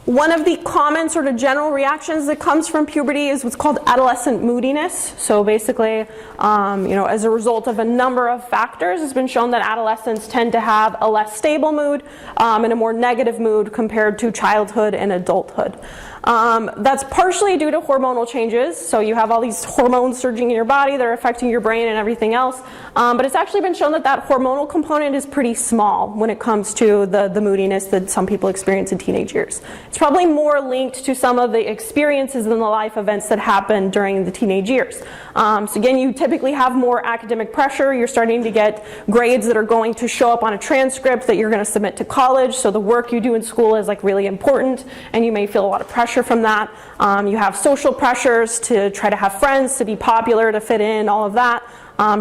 One of the common sort of general reactions that comes from puberty is what's called adolescent moodiness. So basically, as a result of a number of factors, it's been shown that adolescents tend to have a less stable mood and a more negative mood compared to childhood and adulthood. That's partially due to hormonal changes. So you have all these hormones surging in your body that are affecting your brain and everything else. But it's actually been shown that that hormonal component is pretty small when it comes to the moodiness that some people experience in teenage years. It's probably more linked to some of the experiences and the life events that happen during the teenage years. So again, you typically have more academic pressure. You're starting to get grades that are going to show up on a transcript that you're going to submit to college. So the work you do in school is like really important, and you may feel a lot of pressure from that. You have social pressures to try to have friends, to be popular, to fit in, all of that.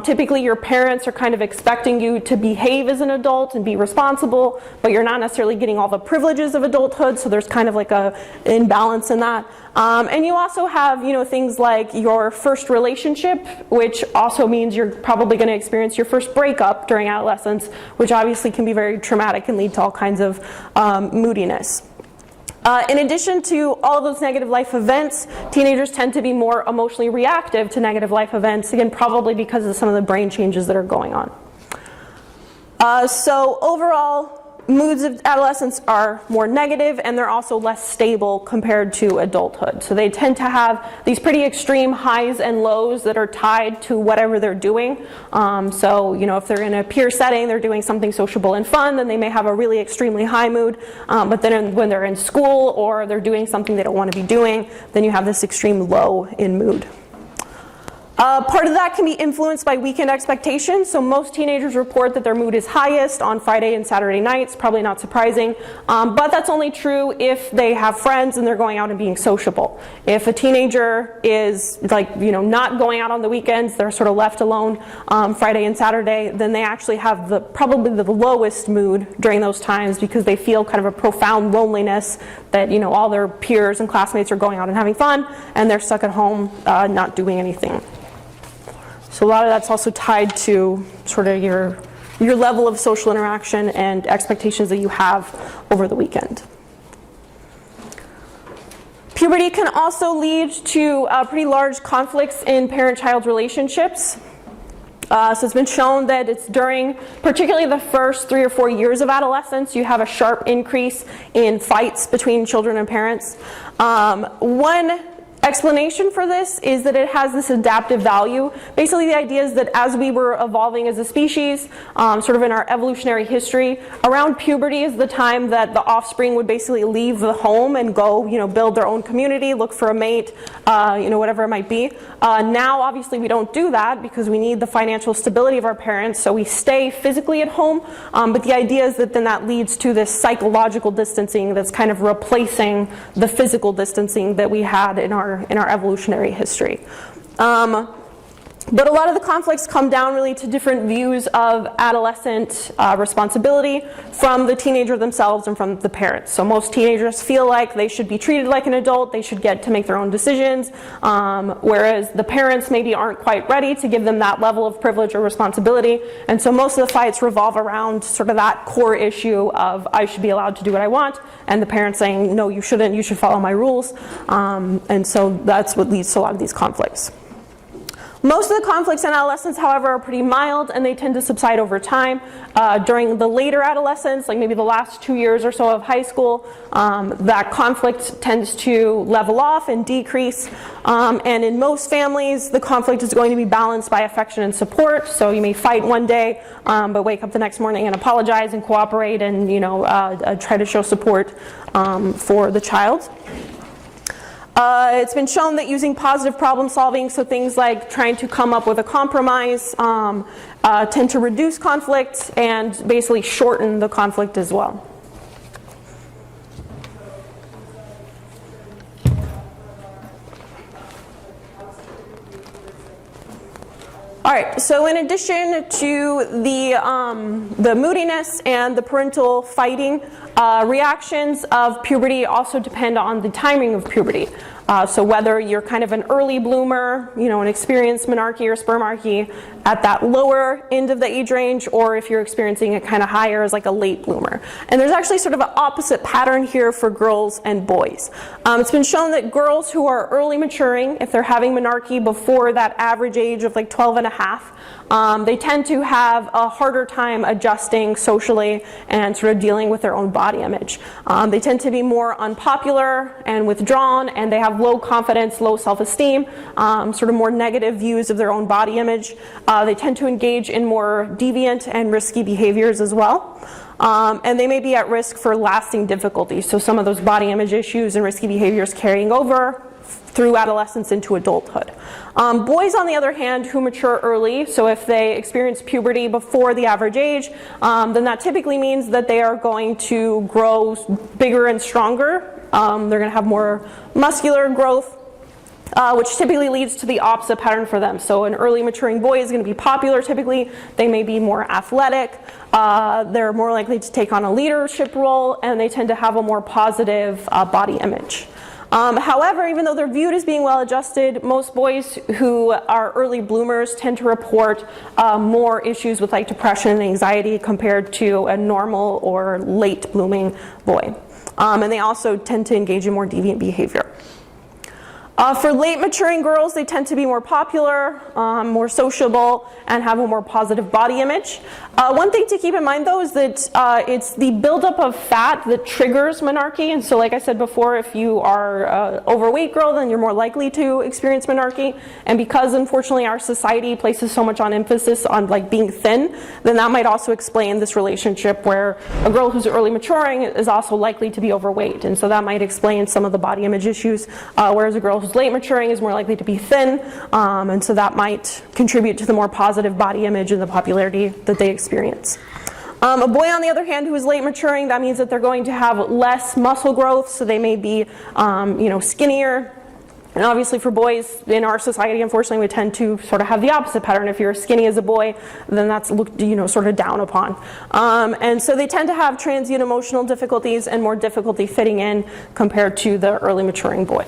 Typically your parents are kind of expecting you to behave as an adult and be responsible, but you're not necessarily getting all the privileges of adulthood, so there's kind of like a imbalance in that. And you also have, things like your first relationship, which also means you're probably going to experience your first breakup during adolescence, which obviously can be very traumatic and lead to all kinds of moodiness. In addition to all of those negative life events, teenagers tend to be more emotionally reactive to negative life events, again, probably because of some of the brain changes that are going on. So overall, moods of adolescents are more negative, and they're also less stable compared to adulthood. So they tend to have these pretty extreme highs and lows that are tied to whatever they're doing. If they're in a peer setting, they're doing something sociable and fun, then they may have a really extremely high mood. But then when they're in school or they're doing something they don't want to be doing, then you have this extreme low in mood. Part of that can be influenced by weekend expectations. So most teenagers report that their mood is highest on Friday and Saturday nights, probably not surprising. But that's only true if they have friends and they're going out and being sociable. If a teenager is not going out on the weekends, they're sort of left alone Friday and Saturday, then they actually have probably the lowest mood during those times, because they feel kind of a profound loneliness that all their peers and classmates are going out and having fun, and they're stuck at home not doing anything. So a lot of that's also tied to sort of your level of social interaction and expectations that you have over the weekend. Puberty can also lead to pretty large conflicts in parent-child relationships. So it's been shown that it's during particularly the first 3 or 4 years of adolescence, you have a sharp increase in fights between children and parents. One explanation for this is that it has this adaptive value. Basically, the idea is that as we were evolving as a species, sort of in our evolutionary history, around puberty is the time that the offspring would basically leave the home and go, build their own community, look for a mate, whatever it might be. Now, obviously, we don't do that because we need the financial stability of our parents, so we stay physically at home. But the idea is that then that leads to this psychological distancing that's kind of replacing the physical distancing that we had in our evolutionary history. But a lot of the conflicts come down really to different views of adolescent responsibility from the teenager themselves and from the parents. So most teenagers feel like they should be treated like an adult, they should get to make their own decisions, whereas the parents maybe aren't quite ready to give them that level of privilege or responsibility. And so most of the fights revolve around sort of that core issue of I should be allowed to do what I want, and the parents saying, no, you shouldn't, you should follow my rules. And so that's what leads to a lot of these conflicts. Most of the conflicts in adolescence, however, are pretty mild, and they tend to subside over time. During the later adolescence, like maybe the last 2 years or so of high school, that conflict tends to level off and decrease. And in most families, the conflict is going to be balanced by affection and support. So you may fight one day, but wake up the next morning and apologize and cooperate and try to show support for the child. It's been shown that using positive problem solving, so things like trying to come up with a compromise, tend to reduce conflict and basically shorten the conflict as well. All right, so in addition to the moodiness and the parental fighting, reactions of puberty also depend on the timing of puberty. So whether you're kind of an early bloomer, an experienced menarche or spermarche at that lower end of the age range, or if you're experiencing it kind of higher as like a late bloomer. And there's actually sort of an opposite pattern here for girls and boys. It's been shown that girls who are early maturing, if they're having menarche before that average age of like 12 and a half, they tend to have a harder time adjusting socially and sort of dealing with their own body image. They tend to be more unpopular and withdrawn, and they have low confidence, low self-esteem, sort of more negative views of their own body image. They tend to engage in more deviant and risky behaviors as well. And they may be at risk for lasting difficulties. So some of those body image issues and risky behaviors carrying over through adolescence into adulthood. Boys, on the other hand, who mature early, so if they experience puberty before the average age, then that typically means that they are going to grow bigger and stronger. They're going to have more muscular growth, which typically leads to the opposite pattern for them. So an early maturing boy is going to be popular typically. They may be more athletic. They're more likely to take on a leadership role, and they tend to have a more positive body image. However, even though they're viewed as being well adjusted, most boys who are early bloomers tend to report more issues with like depression and anxiety compared to a normal or late blooming boy. And they also tend to engage in more deviant behavior. For late maturing girls, they tend to be more popular, more sociable, and have a more positive body image. One thing to keep in mind though is that it's the buildup of fat that triggers menarche. And so like I said before, if you are an overweight girl, then you're more likely to experience menarche. And because unfortunately our society places so much on emphasis on like being thin, then that might also explain this relationship where a girl who's early maturing is also likely to be overweight. And so that might explain some of the body image issues, whereas a girl who's late maturing is more likely to be thin, and so that might contribute to the more positive body image and the popularity that they experience. A boy, on the other hand, who is late maturing, that means that they're going to have less muscle growth, so they may be skinnier. And obviously for boys in our society, unfortunately, we tend to sort of have the opposite pattern. If you're skinny as a boy, then that's looked sort of down upon. And so they tend to have transient emotional difficulties and more difficulty fitting in compared to the early maturing boy.